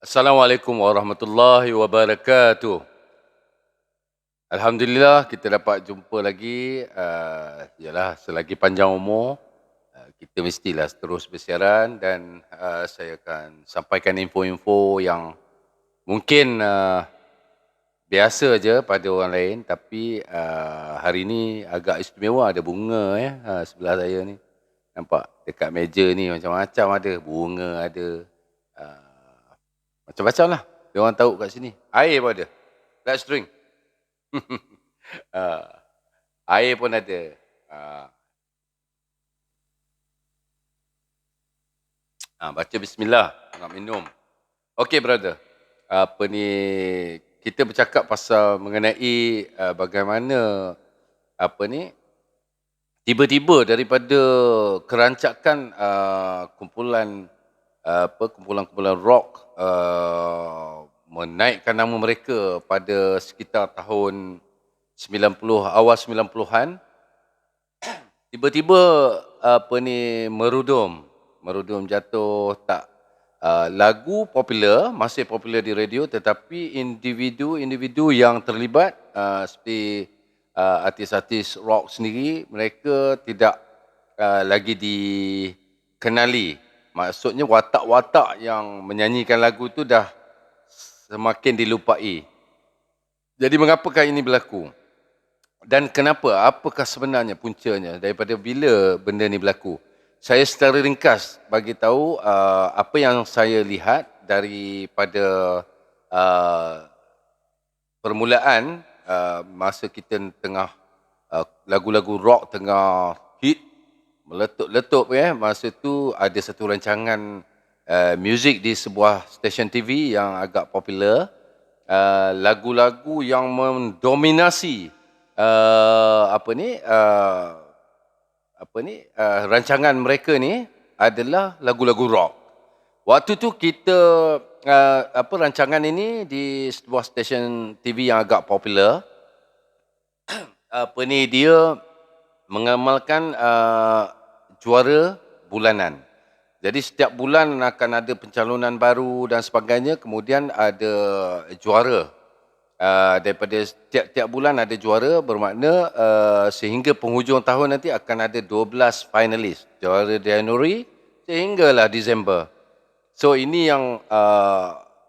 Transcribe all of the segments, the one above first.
Assalamualaikum warahmatullahi wabarakatuh. Alhamdulillah kita dapat jumpa lagi. Yalah, selagi panjang umur, kita mestilah terus bersiaran dan saya akan sampaikan info-info yang mungkin biasa je pada orang lain, tapi hari ni agak istimewa, ada bunga sebelah saya ni. Nampak dekat meja ni macam-macam ada, bunga ada, uh, macam-macam lah. Dia orang tahu kat sini. Air pun ada. Let's drink. Ah, air pun ada. Ah, baca bismillah nak minum. Okey brother. Apa ni, kita bercakap pasal mengenai bagaimana apa ni tiba-tiba daripada kerancakan kumpulan-kumpulan rock menaikkan nama mereka pada sekitar tahun 90, awal 90-an, tiba-tiba merudum jatuh. Tak, lagu popular masih popular di radio, tetapi individu yang terlibat seperti artis-artis rock sendiri, mereka tidak lagi dikenali. Maksudnya watak-watak yang menyanyikan lagu tu dah semakin dilupai. Jadi mengapakah ini berlaku? Dan kenapa? Apakah sebenarnya puncanya? Daripada bila benda ni berlaku? Saya secara ringkas bagi tahu apa yang saya lihat daripada permulaan masa kita tengah lagu-lagu rock tengah hit meletup-letup masa tu ada satu rancangan muzik di sebuah stesen TV yang agak popular. Lagu-lagu yang mendominasi rancangan mereka ni adalah lagu-lagu rock. Waktu tu kita rancangan ini di sebuah stesen TV yang agak popular. Dia mengamalkan juara bulanan. Jadi setiap bulan akan ada pencalonan baru dan sebagainya, kemudian ada juara. Daripada tiap-tiap bulan ada juara, bermakna sehingga penghujung tahun nanti akan ada 12 finalis. Juara Januari sehinggalah Disember. So ini yang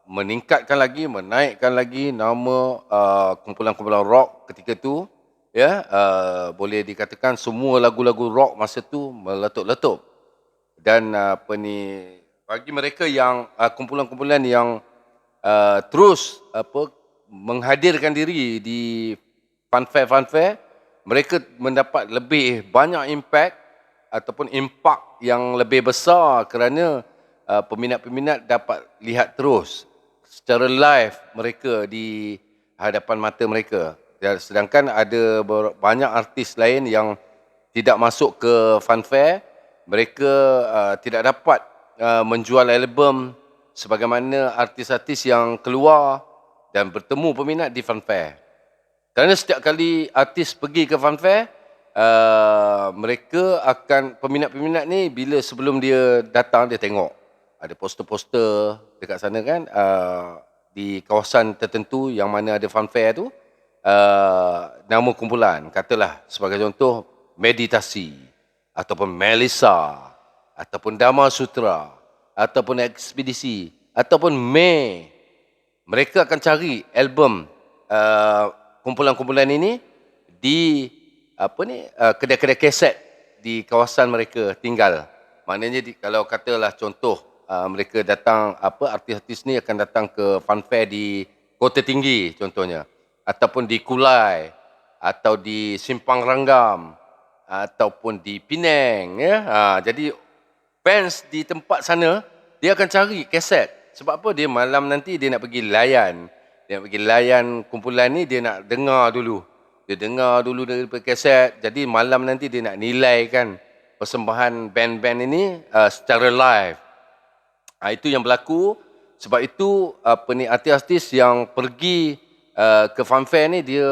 meningkatkan lagi, menaikkan lagi nama kumpulan-kumpulan rock ketika tu. Boleh dikatakan semua lagu-lagu rock masa tu meletup-letup. Dan bagi mereka yang kumpulan-kumpulan yang terus menghadirkan diri di funfair, mereka mendapat lebih banyak impact ataupun impak yang lebih besar kerana peminat-peminat dapat lihat terus secara live mereka di hadapan mata mereka. Sedangkan ada banyak artis lain yang tidak masuk ke funfair, mereka tidak dapat menjual album sebagaimana artis-artis yang keluar dan bertemu peminat di funfair. Kerana setiap kali artis pergi ke funfair, mereka akan, peminat-peminat ni bila sebelum dia datang, dia tengok ada poster-poster dekat sana kan, di kawasan tertentu yang mana ada funfair tu, nama kumpulan, katalah sebagai contoh Meditasi ataupun Melissa ataupun Dama Sutra ataupun Ekspedisi ataupun May. Mereka akan cari album kumpulan-kumpulan ini di kedai-kedai kaset di kawasan mereka tinggal. Maknanya kalau katalah contoh mereka datang, artis-artis ni akan datang ke funfair di Kota Tinggi contohnya, ataupun di Kulai, atau di Simpang Ranggam, ataupun di Penang jadi fans di tempat sana dia akan cari kaset. Sebab apa? Dia malam nanti dia nak pergi layan. Dia nak pergi layan kumpulan ni, dia nak dengar dulu. Dia dengar dulu daripada kaset. Jadi malam nanti dia nak nilaikan persembahan band-band ini secara live. Itu yang berlaku. Sebab itu artis-artis yang pergi ke funfair ni dia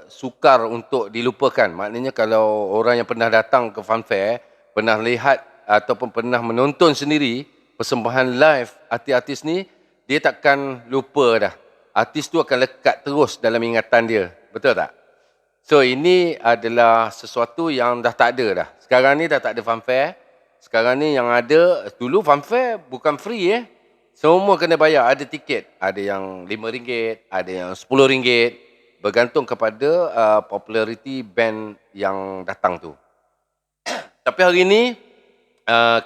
sukar untuk dilupakan. Maknanya kalau orang yang pernah datang ke funfair, pernah lihat ataupun pernah menonton sendiri persembahan live artis-artis ni, dia takkan lupa dah. Artis tu akan lekat terus dalam ingatan dia. Betul tak? So ini adalah sesuatu yang dah tak ada dah. Sekarang ni dah tak ada fanfare. Sekarang ni yang ada, dulu fanfare bukan free. Semua kena bayar, ada tiket. Ada yang RM5, ada yang RM10. Bergantung kepada populariti band yang datang tu. Tapi hari ni,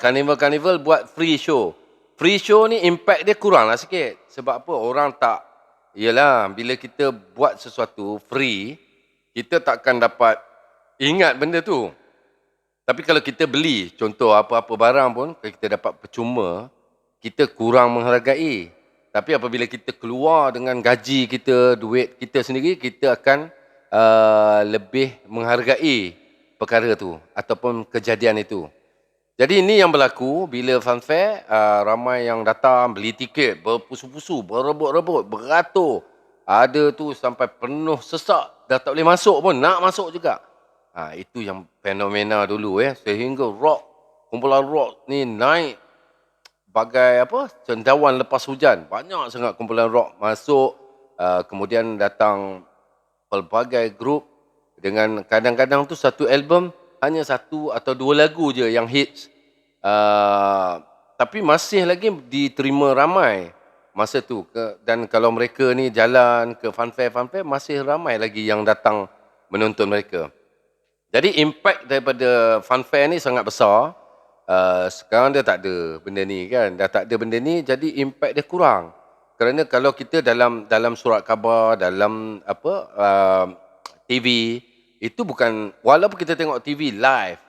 Carnival buat free show. Free show ni impact dia kurang lah sikit. Sebab apa? Orang tak, yelah bila kita buat sesuatu free, kita takkan dapat ingat benda tu. Tapi kalau kita beli, contoh apa-apa barang pun, kalau kita dapat percuma, kita kurang menghargai. Tapi apabila kita keluar dengan gaji kita, duit kita sendiri, kita akan lebih menghargai perkara tu ataupun kejadian itu. Jadi ini yang berlaku bila fanfare, ramai yang datang beli tiket, berpusu-pusu, berebut-rebut, beratur. Ada tu sampai penuh sesak, dah tak boleh masuk pun, nak masuk juga. Itu yang fenomena dulu sehingga rock, kumpulan rock ni naik bagai apa? Cendawan lepas hujan. Banyak sangat kumpulan rock masuk, kemudian datang pelbagai grup dengan kadang-kadang tu satu album hanya satu atau dua lagu je yang hits. Tapi masih lagi diterima ramai masa tu. Dan kalau mereka ni jalan ke fanfare, masih ramai lagi yang datang menonton mereka. Jadi impact daripada fanfare ni sangat besar. Sekarang dia tak ada benda ni kan. Dah tak ada benda ni, jadi impact dia kurang. Kerana kalau kita dalam surat khabar, dalam TV, itu bukan, walaupun kita tengok TV live,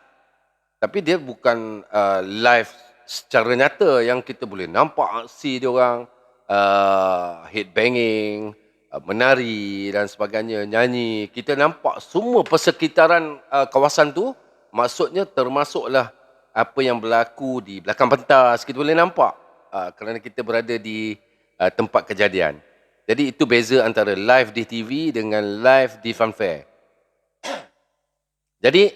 tapi dia bukan live secara nyata yang kita boleh nampak aksi dia orang, headbanging, menari dan sebagainya, nyanyi. Kita nampak semua persekitaran kawasan tu, maksudnya termasuklah apa yang berlaku di belakang pentas, kita boleh nampak kerana kita berada di tempat kejadian. Jadi itu beza antara live di TV dengan live di fanfare. Jadi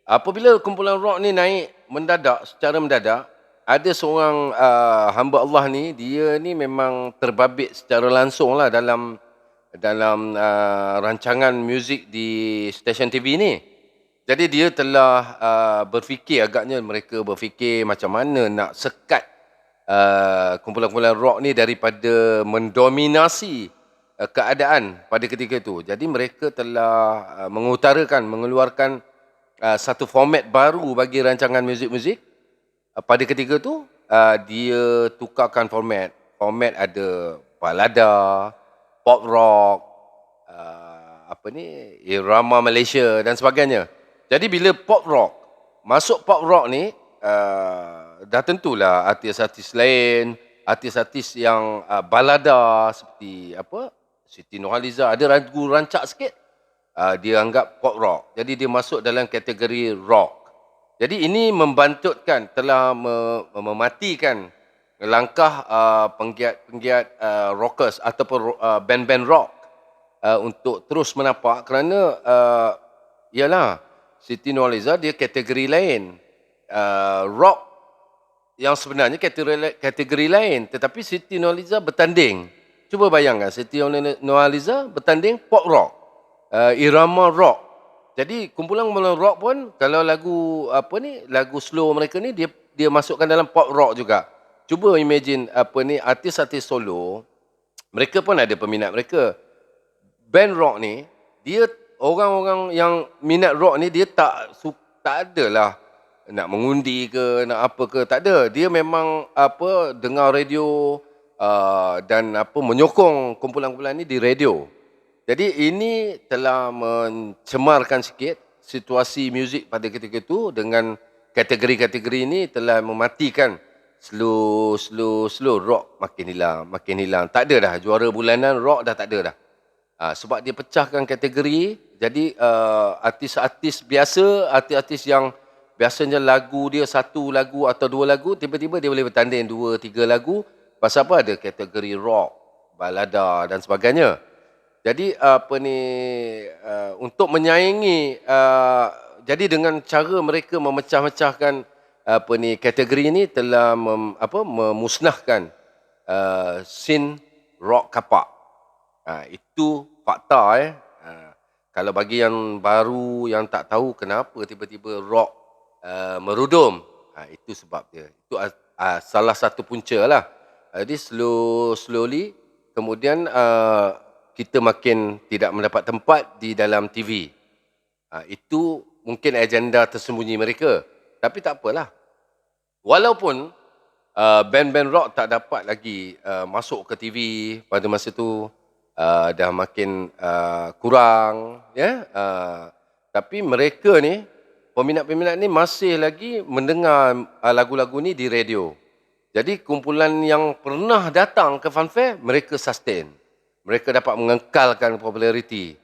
apabila kumpulan rock ni naik secara mendadak, ada seorang hamba Allah ni, dia ni memang terbabit secara langsung lah dalam rancangan muzik di stesen TV ni. Jadi dia telah berfikir, agaknya mereka berfikir macam mana nak sekat kumpulan-kumpulan rock ni daripada mendominasi keadaan pada ketika itu. Jadi mereka telah mengeluarkan satu format baru bagi rancangan muzik-muzik. Pada ketika itu, dia tukarkan format. Format ada balada, pop rock, irama Malaysia dan sebagainya. Jadi bila pop rock, masuk pop rock ni, dah tentulah artis-artis lain, artis-artis yang balada seperti Siti Nurhaliza, ada lagu rancak sikit, dia anggap pop rock. Jadi dia masuk dalam kategori rock. Jadi ini membantutkan, telah mematikan langkah penggiat rockers ataupun band-band rock untuk terus menapak, kerana ialah Siti Nurhaliza dia kategori lain. Rock yang sebenarnya kategori lain, tetapi Siti Nurhaliza bertanding. Cuba bayangkan Siti Nurhaliza bertanding pop rock, irama rock. Jadi kumpulan-kumpulan rock pun kalau lagu slow mereka ni dia masukkan dalam pop rock juga. Cuba imagine artis-artis solo, mereka pun ada peminat mereka. Band rock ni, dia orang-orang yang minat rock ni dia tak adalah nak mengundi ke, nak apa ke, tak ada. Dia memang dengar radio dan menyokong kumpulan-kumpulan ni di radio. Jadi ini telah mencemarkan sikit situasi muzik pada ketika itu, dengan kategori-kategori ini telah mematikan slow rock makin hilang. Tak ada dah juara bulanan rock, dah tak ada dah. Sebab dia pecahkan kategori. Jadi artis-artis biasa, artis-artis yang biasanya lagu dia satu lagu atau dua lagu, tiba-tiba dia boleh bertanding 2-3 lagu. Pasal apa? Ada kategori rock, balada dan sebagainya. Jadi untuk menyaingi, jadi dengan cara mereka memecah-mecahkan kategori ini telah memusnahkan scene rock kapak. Itu fakta kalau bagi yang baru yang tak tahu kenapa tiba-tiba rock merudum, itu sebab dia. Itu salah satu punca lah. Jadi slowly kemudian kita makin tidak mendapat tempat di dalam TV. Itu mungkin agenda tersembunyi mereka. Tapi tak apalah. Walaupun band-band rock tak dapat lagi masuk ke TV pada masa tu, dah makin kurang, ya. Tapi mereka ni, peminat-peminat ni masih lagi mendengar lagu-lagu ni di radio. Jadi kumpulan yang pernah datang ke Funfair, mereka sustain. Mereka dapat mengekalkan populariti.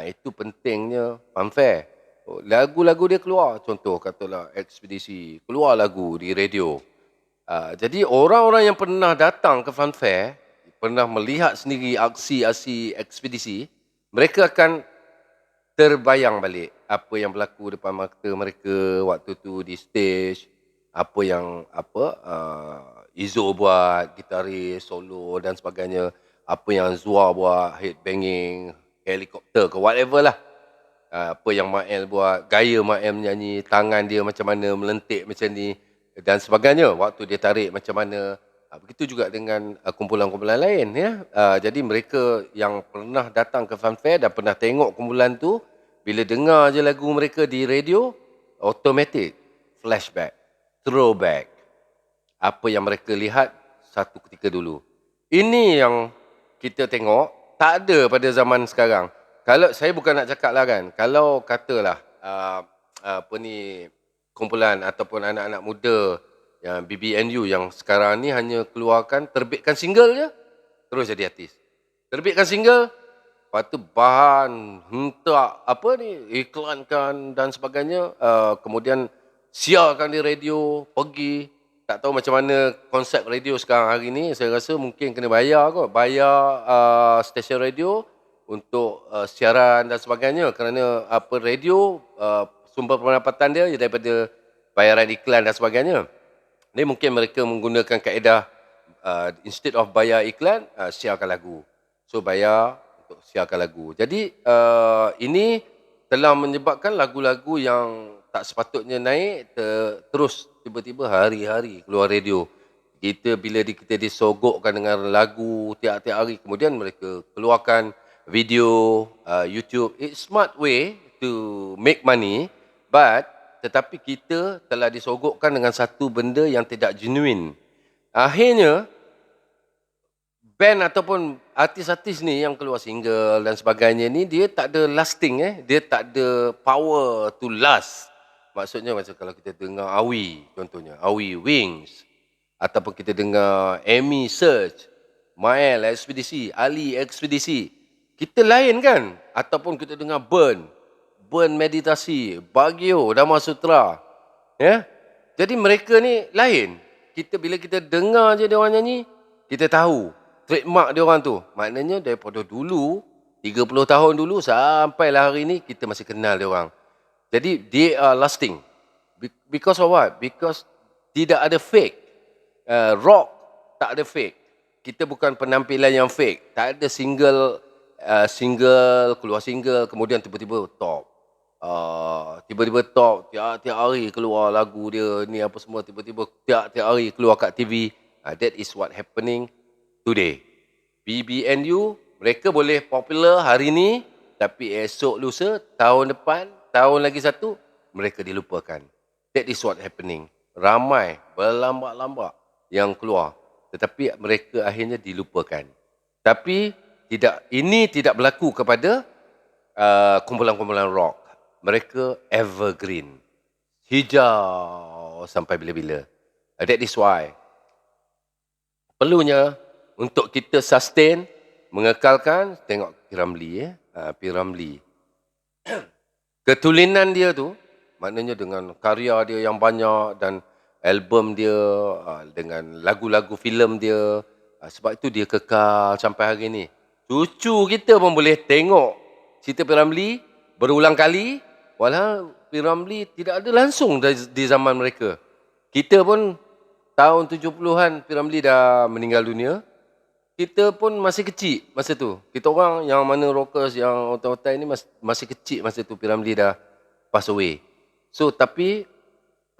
Itu pentingnya Funfair. Lagu-lagu dia keluar, contoh katalah Ekspedisi, keluar lagu di radio. Jadi orang-orang yang pernah datang ke Funfair, pernah melihat sendiri aksi-aksi ekspedisi, mereka akan terbayang balik apa yang berlaku depan mata mereka waktu tu di stage, apa yang Izo buat, gitaris, solo dan sebagainya, apa yang Zua buat, headbanging, helikopter ke whatever lah. Apa yang Mael buat, gaya Mael menyanyi, tangan dia macam mana melentik macam ni dan sebagainya, waktu dia tarik macam mana. Begitu juga dengan kumpulan-kumpulan lain, ya. Jadi mereka yang pernah datang ke Funfair dan pernah tengok kumpulan tu, bila dengar je lagu mereka di radio, automatic flashback, throwback, apa yang mereka lihat satu ketika dulu. Ini yang kita tengok tak ada pada zaman sekarang. Kalau saya bukan nak cakap lah kan, kalau katalah kumpulan ataupun anak-anak muda yang BBNU yang sekarang ni hanya terbitkan single je, terus jadi artis. Terbitkan single, lepas tu bahan, hentak, iklankan dan sebagainya, kemudian siarkan di radio, pergi. Tak tahu macam mana konsep radio sekarang hari ni, saya rasa mungkin kena bayar kot. Bayar stesen radio untuk siaran dan sebagainya, kerana radio sumber pendapatan dia daripada bayaran iklan dan sebagainya. Ni mungkin mereka menggunakan kaedah instead of bayar iklan, siarkan lagu. So bayar untuk siarkan lagu. Jadi ini telah menyebabkan lagu-lagu yang tak sepatutnya naik terus tiba-tiba hari-hari keluar radio. Bila kita disogokkan dengan lagu tiap-tiap hari, kemudian mereka keluarkan video YouTube. It's smart way to make money, tetapi kita telah disogokkan dengan satu benda yang tidak genuine. Akhirnya band ataupun artis-artis ni yang keluar single dan sebagainya ni, dia tak ada lasting, dia tak ada power to last. Maksudnya macam kalau kita dengar Awi, contohnya Awi Wings, ataupun kita dengar Amy Search, Mael Ekspedisi, Ali Ekspedisi, kita lain kan? Ataupun kita dengar Burn Meditasi, Baguio, Dhamma Sutra, ya. Jadi mereka ni lain. Bila kita dengar je dia orang nyanyi, kita tahu trademark dia orang tu. Maknanya daripada dulu, 30 tahun dulu sampailah hari ni, kita masih kenal dia orang. Jadi they are lasting. Because of what? Because tidak ada fake. Rock tak ada fake. Kita bukan penampilan yang fake. Tak ada keluar single kemudian tiba-tiba top. Tiap-tiap hari keluar lagu dia ni apa semua, tiba-tiba tiap-tiap hari keluar kat TV. That is what happening today. BBNU, mereka boleh popular hari ni, tapi esok lusa, tahun depan, tahun lagi satu, mereka dilupakan. That is what happening. Ramai, berlambak-lambak yang keluar, tetapi mereka akhirnya dilupakan. Tapi ini tidak berlaku kepada kumpulan-kumpulan rock. Mereka evergreen, hijau sampai bila-bila. That is why perlunya untuk kita sustain, mengekalkan. Tengok P. Ramlee. Ketulinan dia tu, maknanya dengan karya dia yang banyak dan album dia, dengan lagu-lagu filem dia, sebab itu dia kekal sampai hari ni. Cucu kita pun boleh tengok cerita P. Ramlee berulang kali, walau P. Ramlee tidak ada langsung di zaman mereka. Kita pun tahun 70-an P. Ramlee dah meninggal dunia. Kita pun masih kecil masa tu. Kita orang yang mana rockers, yang otai-otai ni masih kecil masa tu P. Ramlee dah pass away. So, tapi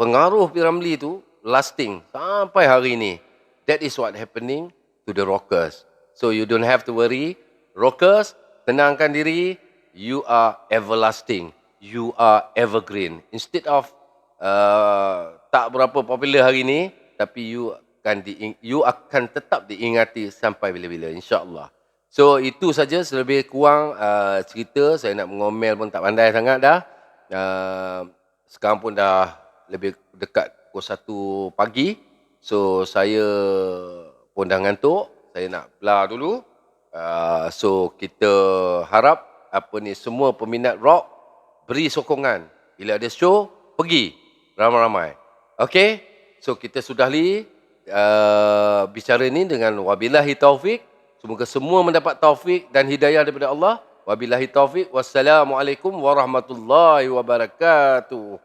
pengaruh P. Ramlee tu lasting sampai hari ni. That is what happening to the rockers. So, you don't have to worry. Rockers, tenangkan diri. You are everlasting. You are evergreen. Instead of tak berapa popular hari ni, tapi you akan tetap diingati sampai bila-bila, insya-Allah. So itu saja selebih kurang cerita. Saya nak mengomel pun tak pandai sangat dah. Sekarang pun dah lebih dekat pukul 1 pagi. So saya pun dah ngantuk. Saya nak belah dulu. So kita harap semua peminat rock beri sokongan. Bila ada show, pergi ramai-ramai. Okey? So kita sudahi bicara ni dengan wabillahi taufik. Semoga semua mendapat taufik dan hidayah daripada Allah. Wabillahi taufik. Wassalamualaikum warahmatullahi wabarakatuh.